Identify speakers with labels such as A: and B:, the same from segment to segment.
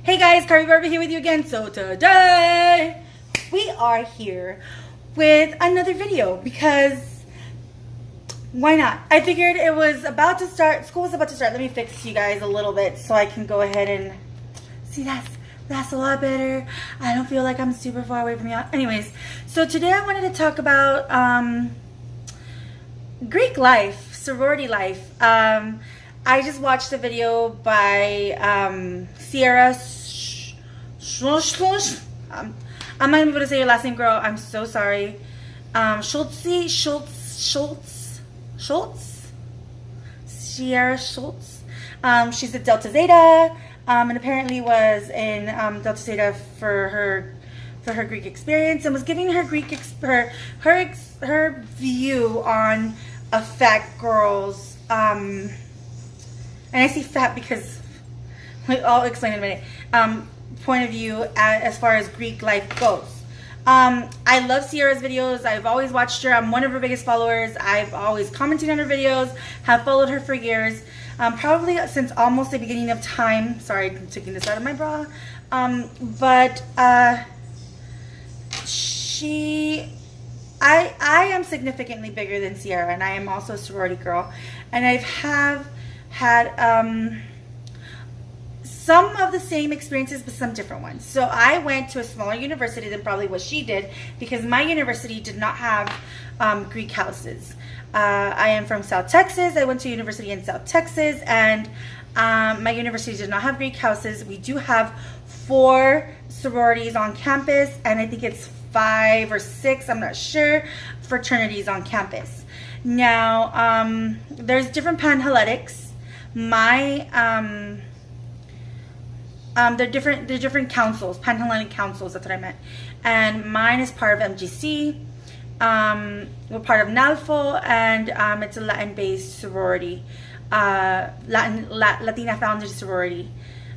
A: Hey guys, Carly Barber here with you again. So today we are here with another video because why not? I figured it was about to start, school was about to start. Let me fix you guys a little bit so I can go ahead and see that's a lot better. I don't feel like I'm super far away from y'all. Anyways, so today I wanted to talk about Greek life, sorority life. I just watched a video by Sierra. I'm not even able to say your last name, girl. I'm so sorry. Schultz, Sierra Schultz. She's a Delta Zeta, and apparently was in Delta Zeta for her Greek experience, and was giving her her view on a fat girl's and I say fat because I'll explain in a minute. Point of view as far as Greek life goes. I love Sierra's videos. I've always watched her. I'm one of her biggest followers. I've always commented on her videos, have followed her for years, probably since almost the beginning of time. Sorry, I'm taking this out of my bra. But I am significantly bigger than Sierra, and I am also a sorority girl, and I've had some of the same experiences, but some different ones. So I went to a smaller university than probably what she did, because my university did not have Greek houses. I am from South Texas. I went to a university in South Texas, and my university did not have Greek houses. We do have 4 sororities on campus, and I think it's 5 or 6, I'm not sure, fraternities on campus. Now, there's different panhellenics. They're different councils, panhellenic councils, that's what I meant. And mine is part of MGC. We're part of NALFO, and it's a Latin-based sorority, Latina founded sorority.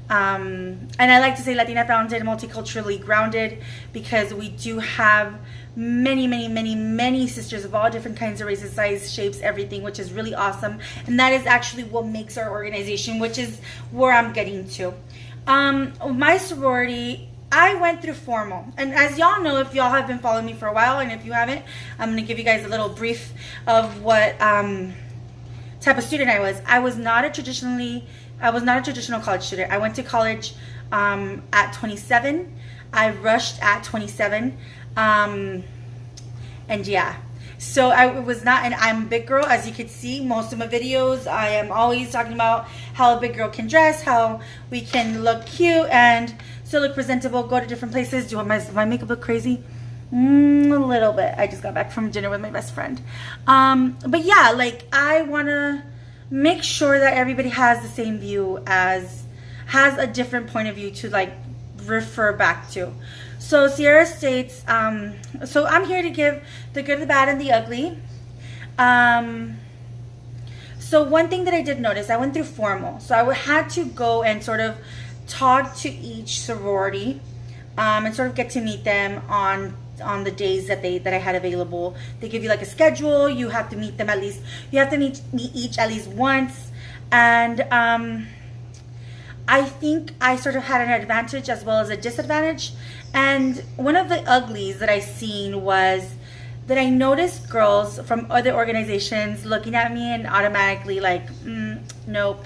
A: And I like to say Latina founded, multiculturally grounded, because we do have many sisters of all different kinds of races, sizes, shapes, everything, which is really awesome. And that is actually what makes our organization, which is where I'm getting to. My sorority, I went through formal, and as y'all know, if y'all have been following me for a while, and if you haven't, I'm going to give you guys a little brief of what type of student I was. I was not a traditional college student. I went to college at 27. I rushed at 27. And yeah, so I was not, and I'm a big girl, as you can see, most of my videos, I am always talking about how a big girl can dress, how we can look cute and still look presentable, go to different places. Do my makeup look crazy? A little bit. I just got back from dinner with my best friend. But yeah, like, I want to make sure that everybody has the same view, has a different point of view to like refer back to. So Sierra states, so I'm here to give the good, the bad, and the ugly. So one thing that I did notice, I went through formal. So I had to go and sort of talk to each sorority, and sort of get to meet them on the days that I had available. They give you like a schedule. You have to meet them at least. You have to meet each at least once, and I think I sort of had an advantage as well as a disadvantage. And one of the uglies that I seen was that I noticed girls from other organizations looking at me and automatically like, nope,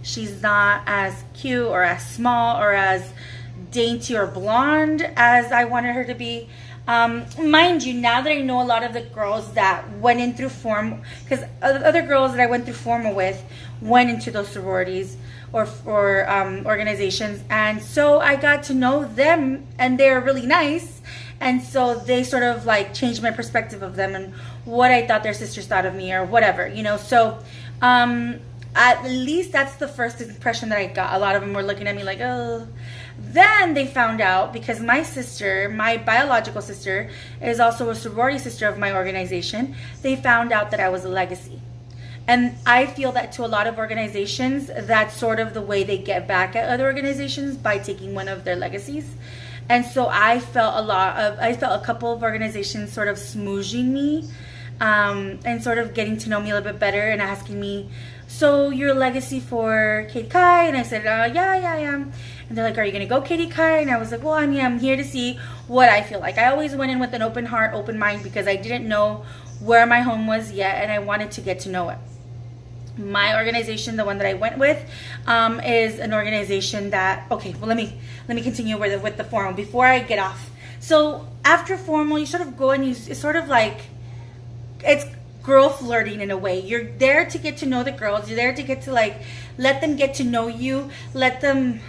A: she's not as cute or as small or as dainty or blonde as I wanted her to be. Mind you, now that I know a lot of the girls that went in through form, because other girls that I went through formal with went into those sororities or organizations, and so I got to know them, and they're really nice, and so they sort of like changed my perspective of them and what I thought their sisters thought of me or whatever, you know. So at least that's the first impression that I got. A lot of them were looking at me like, oh. Then they found out, because my sister, my biological sister, is also a sorority sister of my organization. They found out that I was a legacy. And I feel that to a lot of organizations, that's sort of the way they get back at other organizations, by taking one of their legacies. And so I felt a couple of organizations sort of smooching me, and sort of getting to know me a little bit better and asking me, so you're a legacy for Kate Kai? And I said, yeah, I am. And they're like, are you going to go, Katie Kai? And I was like, well, I mean, I'm here to see what I feel like. I always went in with an open heart, open mind, because I didn't know where my home was yet, and I wanted to get to know it. My organization, the one that I went with, is an organization that, okay, well, let me continue with the formal before I get off. So after formal, you sort of go and it's sort of like, it's girl flirting in a way. You're there to get to know the girls. You're there to get to like, let them get to know you. Let them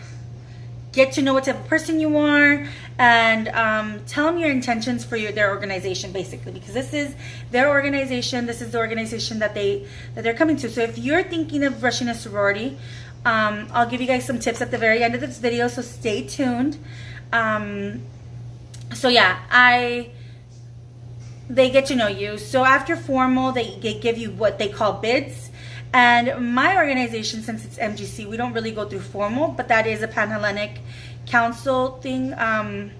A: get to know what type of person you are, and tell them your intentions for their organization, basically, because this is their organization. This is the organization that they're coming to. So if you're thinking of rushing a sorority, I'll give you guys some tips at the very end of this video, so stay tuned. So yeah, they get to know you. So after formal, they give you what they call bids. And my organization, since it's MGC, we don't really go through formal, but that is a Pan-Hellenic Council thing. And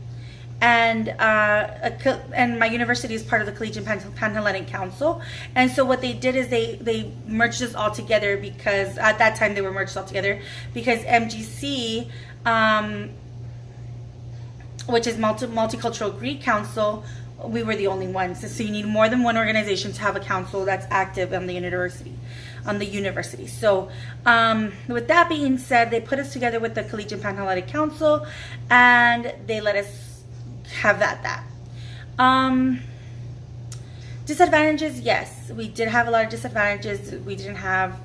A: my university is part of the Collegiate Pan-Hellenic Council. And so what they did is they merged us all together, because at that time they were merged all together because MGC, which is Multicultural Greek Council, we were the only ones. So you need more than one organization to have a council that's active on the university. So with that being said, they put us together with the Collegiate Pan-Hellenic Council, and they let us have that. Disadvantages, yes, we did have a lot of disadvantages. We didn't have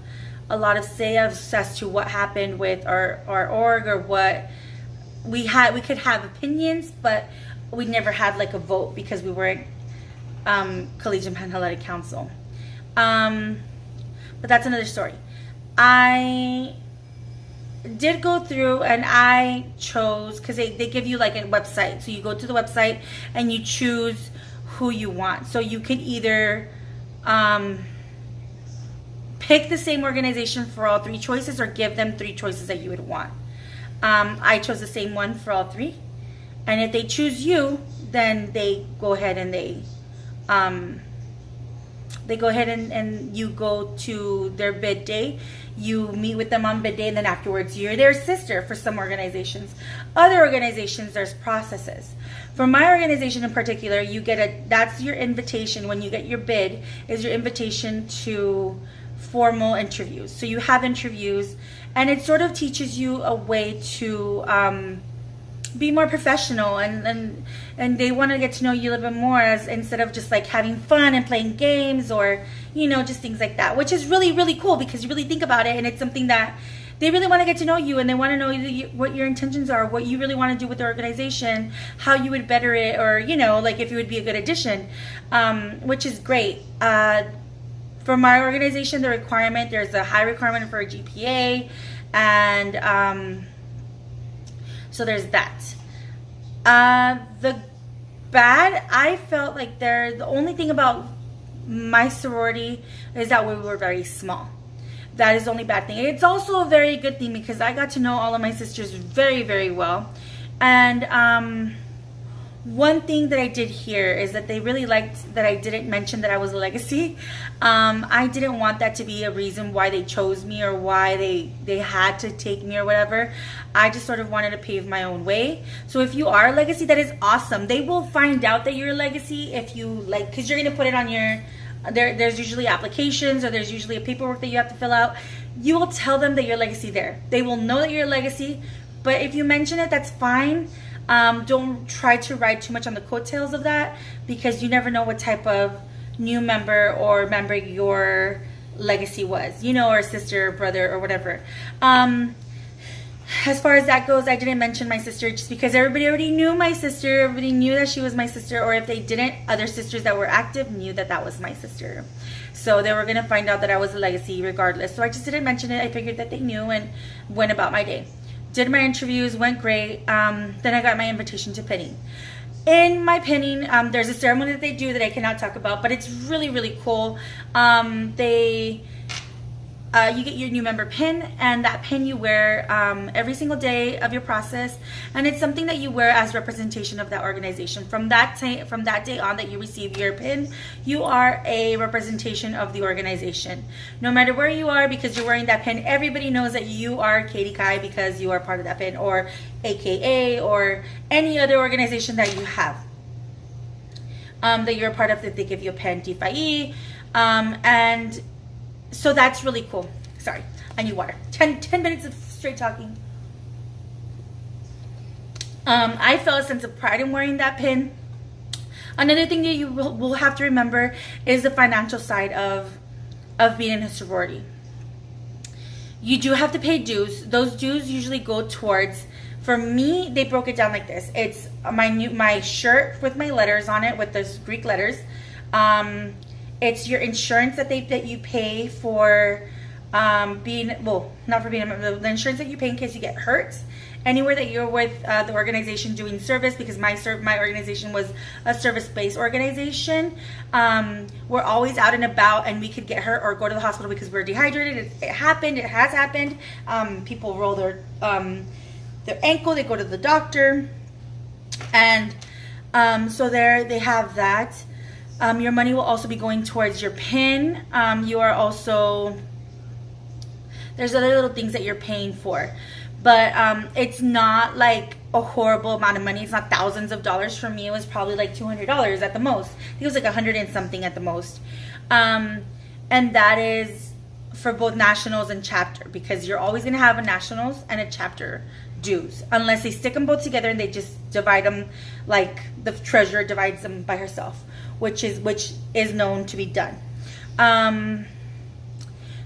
A: a lot of say as to what happened with our org, or what we had. We could have opinions, but we never had like a vote because we weren't Collegiate Pan-Hellenic Council. But that's another story. I did go through and I chose, because they give you like a website. So you go to the website and you choose who you want. So you can either pick the same organization for all three choices, or give them three choices that you would want. I chose the same one for all three. And if they choose you, then they go ahead and and you go to their bid day. You meet with them on bid day, and then afterwards you're their sister for some organizations. Other organizations, there's processes. For my organization in particular, you get that's your invitation when you get your bid, is your invitation to formal interviews. So you have interviews, and it sort of teaches you a way to be more professional, and they want to get to know you a little bit more, as instead of just like having fun and playing games, or just things like that, which is really, really cool, because you really think about it, and it's something that they really want to get to know you, and they want to know what your intentions are, what you really want to do with the organization, how you would better it, or like if you would be a good addition, which is great. For my organization, there's a high requirement for a GPA, and so there's that. The bad, I felt like the only thing about my sorority is that we were very small. That is the only bad thing. It's also a very good thing, because I got to know all of my sisters very, very well. And one thing that I did hear is that they really liked that I didn't mention that I was a legacy. I didn't want that to be a reason why they chose me, or why they had to take me, or whatever. I just sort of wanted to pave my own way. So if you are a legacy, that is awesome. They will find out that you're a legacy if you because you're going to put it on your, there's usually applications, or there's usually a paperwork that you have to fill out. You will tell them that you're a legacy there. They will know that you're a legacy, but if you mention it, that's fine. Don't try to ride too much on the coattails of that, because you never know what type of new member or member your legacy was, or sister, or brother, or whatever. As far as that goes, I didn't mention my sister just because everybody already knew my sister. Everybody knew that she was my sister, or if they didn't, other sisters that were active knew that that was my sister. So they were going to find out that I was a legacy regardless. So I just didn't mention it. I figured that they knew, and went about my day. Did my interviews, went great. Then I got my invitation to pinning. In my pinning, there's a ceremony that they do that I cannot talk about, but it's really, really cool. you get your new member pin, and that pin you wear every single day of your process, and it's something that you wear as representation of that organization. From that day on that you receive your pin, you are a representation of the organization. No matter where you are, because you're wearing that pin, everybody knows that you are Katie Kai because you are part of that pin, or AKA, or any other organization that you have that you're a part of, that they give you a pin, DFIE, and so that's really cool. Sorry, I need water. 10 minutes of straight talking. I felt a sense of pride in wearing that pin. Another thing that you will have to remember is the financial side of being in a sorority. You do have to pay dues. Those dues usually go towards, for me, they broke it down like this. It's my shirt with my letters on it, with those Greek letters. It's your insurance that you pay for being, well, not for being, the insurance that you pay in case you get hurt anywhere that you're with the organization doing service, because my organization was a service-based organization. We're always out and about, and we could get hurt or go to the hospital because we're dehydrated. It happened. It has happened. People roll their ankle. They go to the doctor, and so there they have that. Your money will also be going towards your pin. You are also, there's other little things that you're paying for, but it's not like a horrible amount of money. It's not thousands of dollars. For me, it was probably like $200 at the most. I think it was like 100 and something at the most. And that is for both nationals and chapter, because you're always going to have a nationals and a chapter dues, unless they stick them both together and they just divide them like the treasurer divides them by herself, which is known to be done.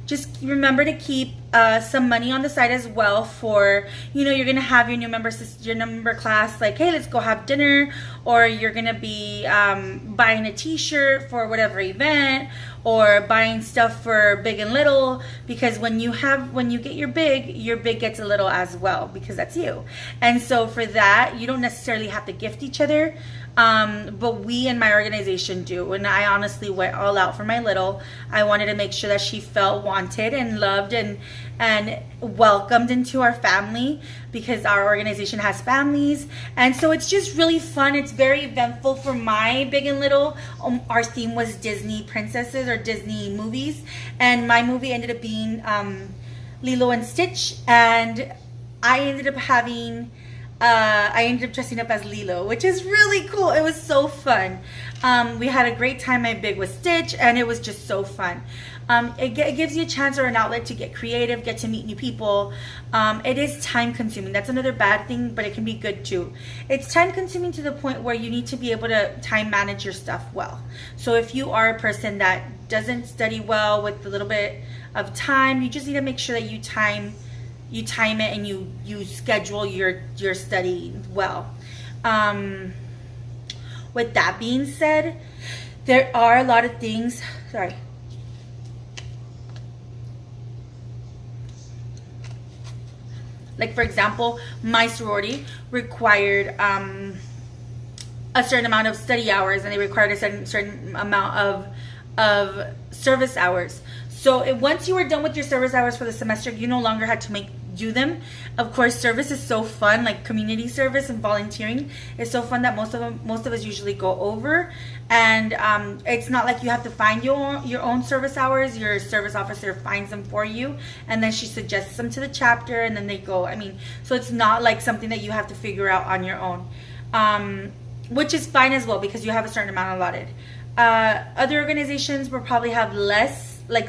A: Just remember to keep some money on the side as well for, you're going to have your new member class, like, hey, let's go have dinner, or you're going to be buying a t-shirt for whatever event, or buying stuff for big and little, because when you get your big gets a little as well, because that's you. And so for that, you don't necessarily have to gift each other, but we in my organization do. And I honestly went all out for my little. I wanted to make sure that she felt wanted and loved and welcomed into our family, because our organization has families. And so it's just really fun. It's very eventful for my big and little. Our theme was Disney princesses or Disney movies, and my movie ended up being Lilo and Stitch, and I ended up dressing up as Lilo, which is really cool. It was so fun. We had a great time. My big was Stitch, and it was just so fun. It gives you a chance or an outlet to get creative, get to meet new people. It is time consuming. That's another bad thing, but it can be good too. It's time consuming to the point where you need to be able to time manage your stuff well. So if you are a person that doesn't study well with a little bit of time, you just need to make sure that you time it and you schedule your study well. With that being said, there are a lot of things, sorry. Like, for example, my sorority required a certain amount of study hours, and they required a certain amount of service hours. So once you were done with your service hours for the semester, you no longer had to do them. Of course, service is so fun, like community service and volunteering is so fun that most of us usually go over. And it's not like you have to find your own service hours. Your service officer finds them for you, and then she suggests them to the chapter, and then they go. So it's not like something that you have to figure out on your own, which is fine as well, because you have a certain amount allotted. Other organizations will probably have less, like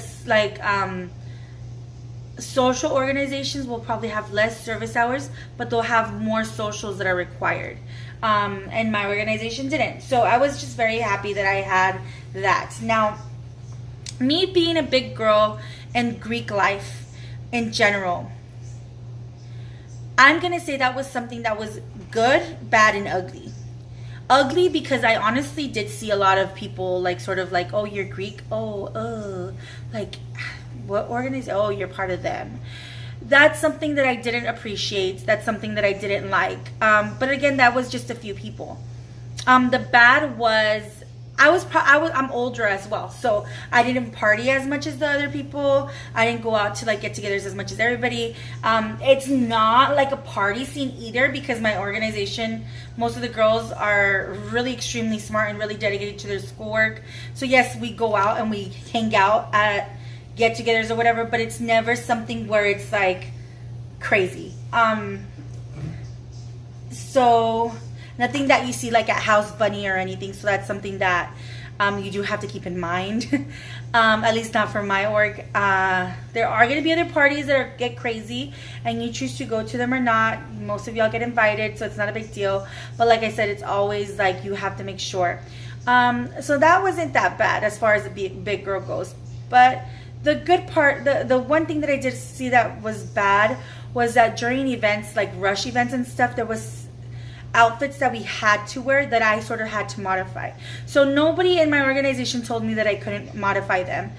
A: social organizations will probably have less service hours, but they'll have more socials that are required. And my organization didn't. So I was just very happy that I had that. Now, me being a big girl in Greek life in general, I'm going to say that was something that was good, bad, and ugly. Ugly because I honestly did see a lot of people like sort of like, oh, you're Greek, like what organization? Oh, you're part of them. That's something that I didn't appreciate. That's something that I didn't like. But again, that was just a few people. The bad was I'm older as well, so I didn't party as much as the other people. I didn't go out to like get-togethers as much as everybody. It's not like a party scene either, because my organization, most of the girls are really extremely smart and really dedicated to their schoolwork. So yes, we go out and we hang out at get-togethers or whatever, but it's never something where it's like crazy. So nothing that you see like at House Bunny or anything. So that's something that you do have to keep in mind. At least not for my org. There are going to be other parties that get crazy, and you choose to go to them or not. Most of y'all get invited, so it's not a big deal. But like I said, it's always like you have to make sure. So that wasn't that bad as far as the big girl goes. But the good part, the one thing that I did see that was bad was that during events, like rush events and stuff, there was outfits that we had to wear that I sort of had to modify. So nobody in my organization told me that I couldn't modify them.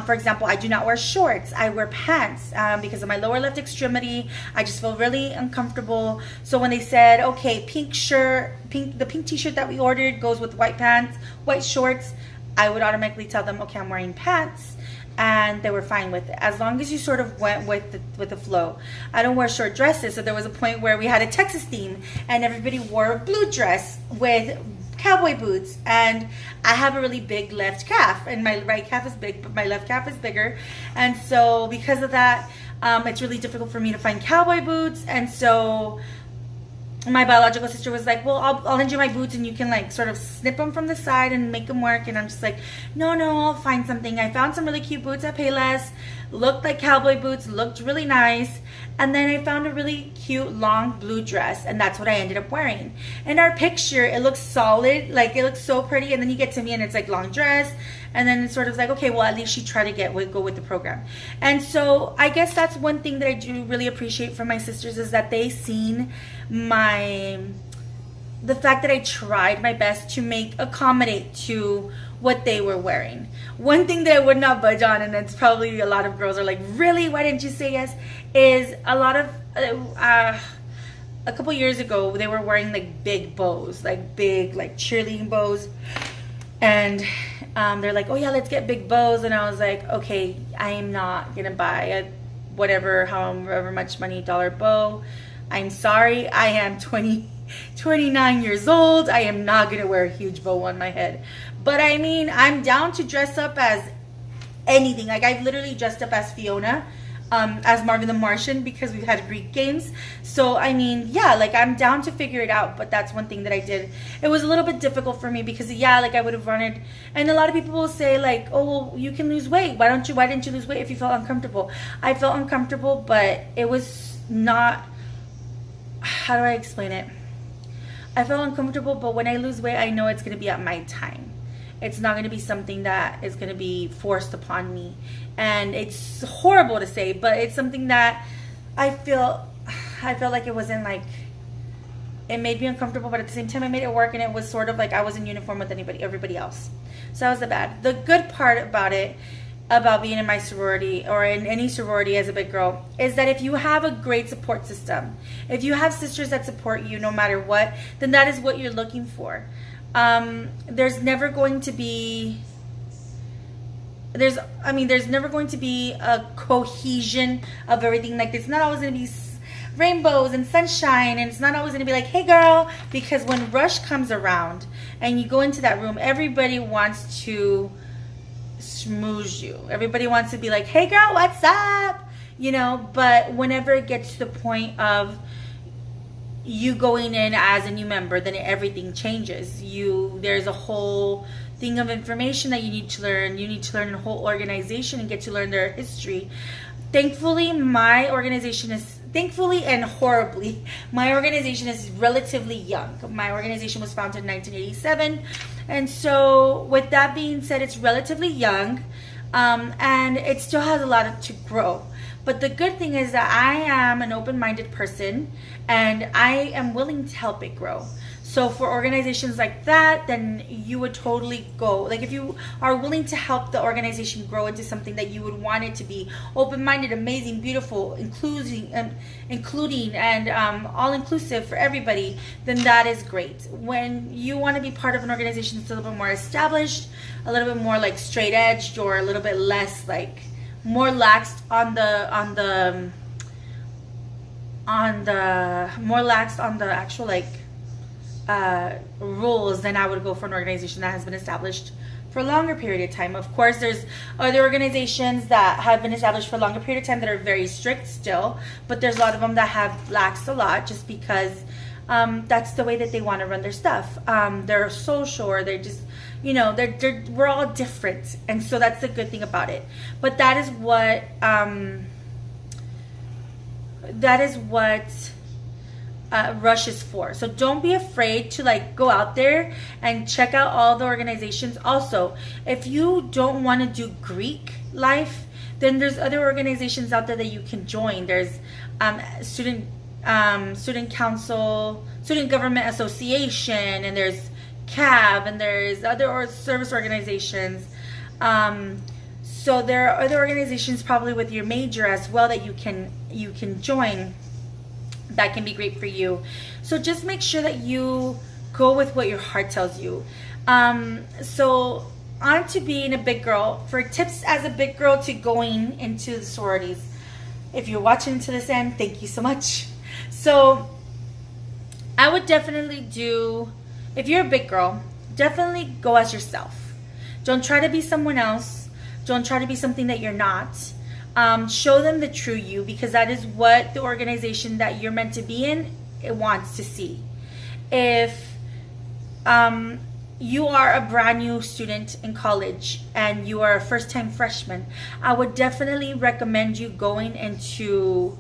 A: For example, I do not wear shorts. I wear pants because of my lower left extremity. I just feel really uncomfortable. So when they said, okay, pink shirt, the pink t-shirt that we ordered goes with white pants, white shorts, I would automatically tell them, okay, I'm wearing pants. And they were fine with it, as long as you sort of went with the flow. I don't wear short dresses, so there was a point where we had a Texas theme, and everybody wore a blue dress with cowboy boots. And I have a really big left calf, and my right calf is big, but my left calf is bigger. And so because of that, it's really difficult for me to find cowboy boots. And so my biological sister was like, well, I'll lend you my boots and you can like sort of snip them from the side and make them work. And I'm just like, no, I'll find something. I found some really cute boots at Payless, looked like cowboy boots, looked really nice. And then I found a really cute long blue dress, and that's what I ended up wearing. In our picture, it looks solid, like it looks so pretty, and then you get to me and it's like long dress, and then it's sort of like, okay, well, at least she tried to go with the program. And so I guess that's one thing that I do really appreciate from my sisters, is that they seen the fact that I tried my best to accommodate to what they were wearing. One thing that I would not budge on, and it's probably a lot of girls are like, really, why didn't you say yes, is a lot of a couple years ago they were wearing like big bows, like big like cheerleading bows, and they're like, oh yeah, let's get big bows. And I was like, okay, I am not gonna buy a however much money dollar bow. I'm sorry, I am 29 years old. I am not gonna wear a huge bow on my head. But I mean, I'm down to dress up as anything. Like I've literally dressed up as Fiona, as Marvin the Martian, because we've had Greek games. So I mean, yeah, like I'm down to figure it out. But that's one thing that I did. It was a little bit difficult for me because yeah, like I would have wanted, and a lot of people will say like, oh, well, you can lose weight. Why didn't you lose weight if you felt uncomfortable? I felt uncomfortable, but it was not, how do I explain it? I felt uncomfortable, but when I lose weight, I know it's going to be at my time. It's not going to be something that is going to be forced upon me. And it's horrible to say, but it's something that I feel like it wasn't like, it made me uncomfortable, but at the same time I made it work, and it was sort of like I was in uniform with everybody else. So that was the bad. The good part about it, about being in my sorority or in any sorority as a big girl, is that if you have a great support system, if you have sisters that support you no matter what, then that is what you're looking for. There's never going to be a cohesion of everything. Like it's not always going to be rainbows and sunshine, and it's not always going to be like, hey girl, because when rush comes around and you go into that room, everybody wants to schmooze you. Everybody wants to be like, hey girl, what's up? You know, but whenever it gets to the point of you going in as a new member, then everything changes. There's a whole thing of information that you need to learn. You need to learn the whole organization and get to learn their history. Thankfully and horribly, my organization is relatively young. My organization was founded in 1987. And so with that being said, it's relatively young, and it still has a lot to grow. But the good thing is that I am an open-minded person and I am willing to help it grow. So for organizations like that, then you would totally go. Like if you are willing to help the organization grow into something that you would want it to be open-minded, amazing, beautiful, including and all-inclusive for everybody, then that is great. When you want to be part of an organization that's a little bit more established, a little bit more like straight-edged, or a little bit less like more laxed on the more laxed on the actual like rules, then I would go for an organization that has been established for a longer period of time. Of course, there's other organizations that have been established for a longer period of time that are very strict still, but there's a lot of them that have laxed a lot just because that's the way that they want to run their stuff. They're social, or they're just, you know, we're all different, and so that's the good thing about it. But that is what Rush is for. So don't be afraid to like go out there and check out all the organizations. Also, if you don't want to do Greek life, then there's other organizations out there that you can join. There's student council, student government association, and there's CAB, and there's other service organizations. So there are other organizations probably with your major as well that you can join. That can be great for you. So just make sure that you go with what your heart tells you. So on to being a big girl. For tips as a big girl to going into the sororities. If you're watching to this end, thank you so much. So I would definitely do, if you're a big girl, definitely go as yourself. Don't try to be someone else. Don't try to be something that you're not. Show them the true you, because that is what the organization that you're meant to be in, it wants to see. If you are a brand new student in college and you are a first-time freshman, I would definitely recommend you going to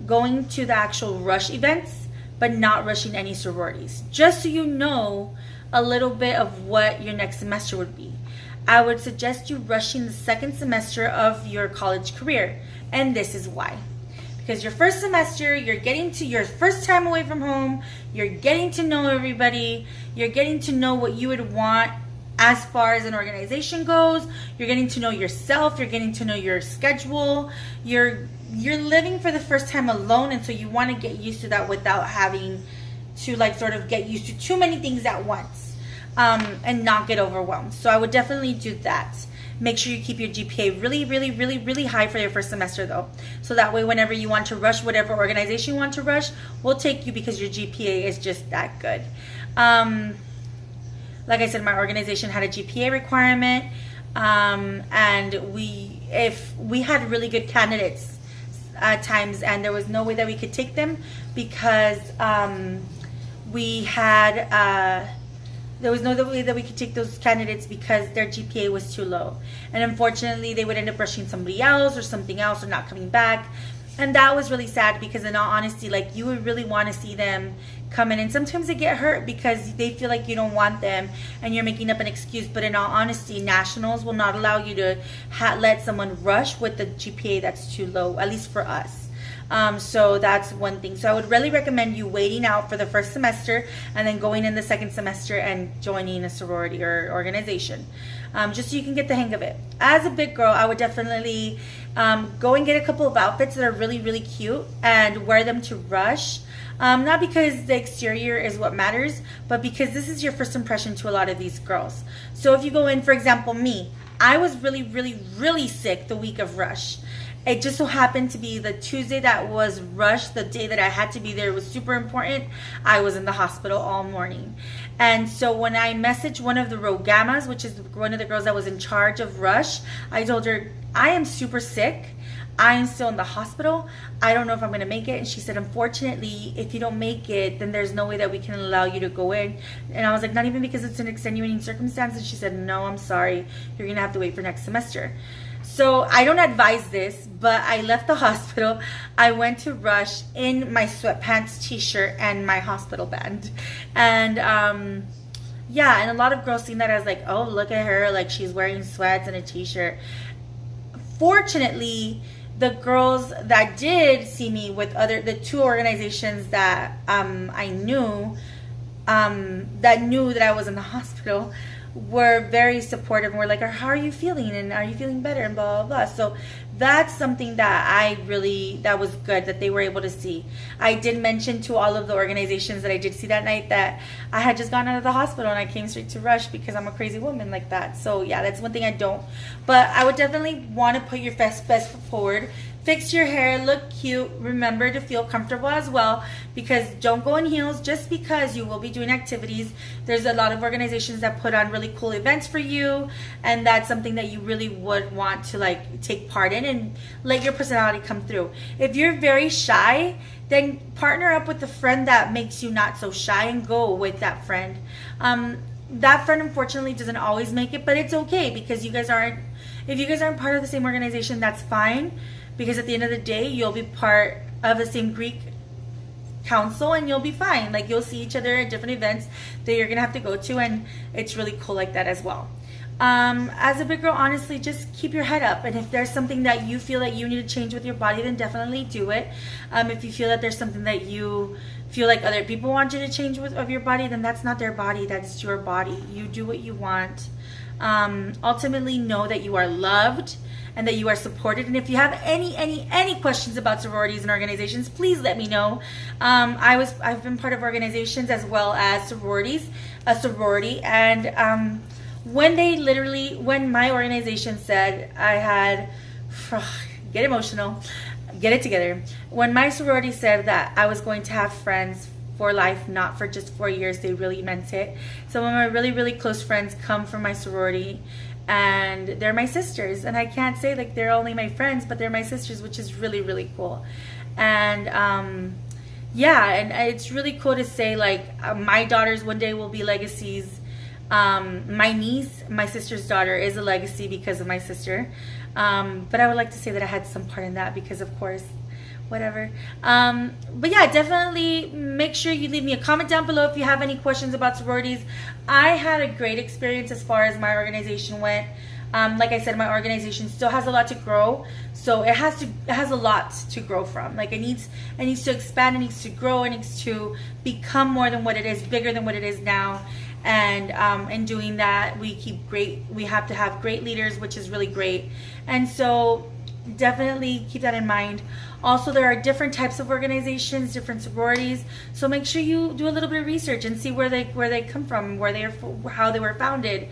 A: the actual Rush events, but not rushing any sororities, just so you know a little bit of what your next semester would be. I would suggest you rushing the second semester of your college career. And this is why. Because your first semester, you're getting to your first time away from home, you're getting to know everybody, you're getting to know what you would want as far as an organization goes, you're getting to know yourself, you're getting to know your schedule, you're living for the first time alone, and so you want to get used to that without having to like sort of get used to too many things at once. And not get overwhelmed. So I would definitely do that. Make sure you keep your GPA really, really, really, really high for your first semester though. So that way whenever you want to rush whatever organization you want to rush, we'll take you because your GPA is just that good. Like I said, my organization had a GPA requirement. And if we had really good candidates at times, and there was no way that we could take them because there was no way that we could take those candidates because their GPA was too low. And unfortunately, they would end up rushing somebody else or not coming back. And that was really sad because in all honesty, like you would really want to see them come in. And sometimes they get hurt because they feel like you don't want them and you're making up an excuse. But in all honesty, nationals will not allow you to let someone rush with the GPA that's too low, at least for us. So that's one thing. So I would really recommend you waiting out for the first semester and then going in the second semester and joining a sorority or organization, just so you can get the hang of it. As a big girl, I would definitely go and get a couple of outfits that are really, really cute and wear them to Rush. Not because the exterior is what matters, but because this is your first impression to a lot of these girls. So if you go in, for example, me, I was really, really, really sick the week of Rush. It just so happened to be the Tuesday that was Rush, the day that I had to be there was super important. I was in the hospital all morning. And so when I messaged one of the Rogamas, which is one of the girls that was in charge of Rush, I told her, I am super sick. I am still in the hospital. I don't know if I'm going to make it. And she said, unfortunately, if you don't make it, then there's no way that we can allow you to go in. And I was like, not even because it's an extenuating circumstance. And she said, no, I'm sorry. You're going to have to wait for next semester. So I don't advise this, but I left the hospital. I went to Rush in my sweatpants, t-shirt, and my hospital band. And yeah, and a lot of girls seen that as like, oh, look at her, like she's wearing sweats and a t-shirt. Fortunately, the girls that did see me with the two organizations that I knew, that knew that I was in the hospital, were very supportive and were like, how are you feeling, and are you feeling better, and blah blah blah. So that's something that that was good that they were able to see. I did mention to all of the organizations that I did see that night that I had just gone out of the hospital and I came straight to Rush because I'm a crazy woman like that. So yeah, that's one thing I don't. But I would definitely want to put your best foot forward. Fix your hair, look cute. Remember to feel comfortable as well, because don't go in heels just because you will be doing activities. There's a lot of organizations that put on really cool events for you, and that's something that you really would want to like take part in and let your personality come through. If you're very shy, then partner up with a friend that makes you not so shy and go with that friend. That friend unfortunately doesn't always make it, but it's okay because if you guys aren't part of the same organization, that's fine. Because at the end of the day, you'll be part of the same Greek council and you'll be fine. Like, you'll see each other at different events that you're going to have to go to, and it's really cool like that as well. As a big girl, honestly, just keep your head up. And if there's something that you feel that you need to change with your body, then definitely do it. If you feel that there's something that you feel like other people want you to change of your body, then that's not their body, that's your body. You do what you want. Ultimately, know that you are loved and that you are supported. And if you have any questions about sororities and organizations, please let me know. I've been part of organizations as well as a sorority, and when my organization said I had, get emotional, get it together. When my sorority said that I was going to have friends for life, not for just 4 years, they really meant it. Some of my really, really close friends come from my sorority, and they're my sisters. And I can't say like they're only my friends, but they're my sisters, which is really, really cool. And yeah, and it's really cool to say like my daughters one day will be legacies. My niece, my sister's daughter, is a legacy because of my sister. But I would like to say that I had some part in that because, of course, whatever. But yeah, definitely make sure you leave me a comment down below if you have any questions about sororities. I had a great experience as far as my organization went. Like I said, my organization still has a lot to grow, so it has a lot to grow from. Like it needs to expand, it needs to grow, it needs to become more than what it is, bigger than what it is now. And in doing that, we have to have great leaders, which is really great. And so definitely keep that in mind. Also, there are different types of organizations, different sororities, so make sure you do a little bit of research and see where they come from, how they were founded,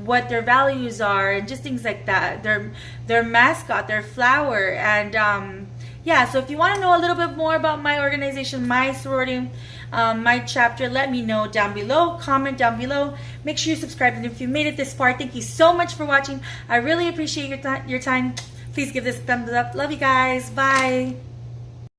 A: what their values are, and just things like that. Their mascot, their flower, and yeah. So if you want to know a little bit more about my organization, my sorority, my chapter, let me know down below. Comment down below. Make sure you subscribe, and if you made it this far, thank you so much for watching. I really appreciate your time. Please give this a thumbs up. Love you guys. Bye.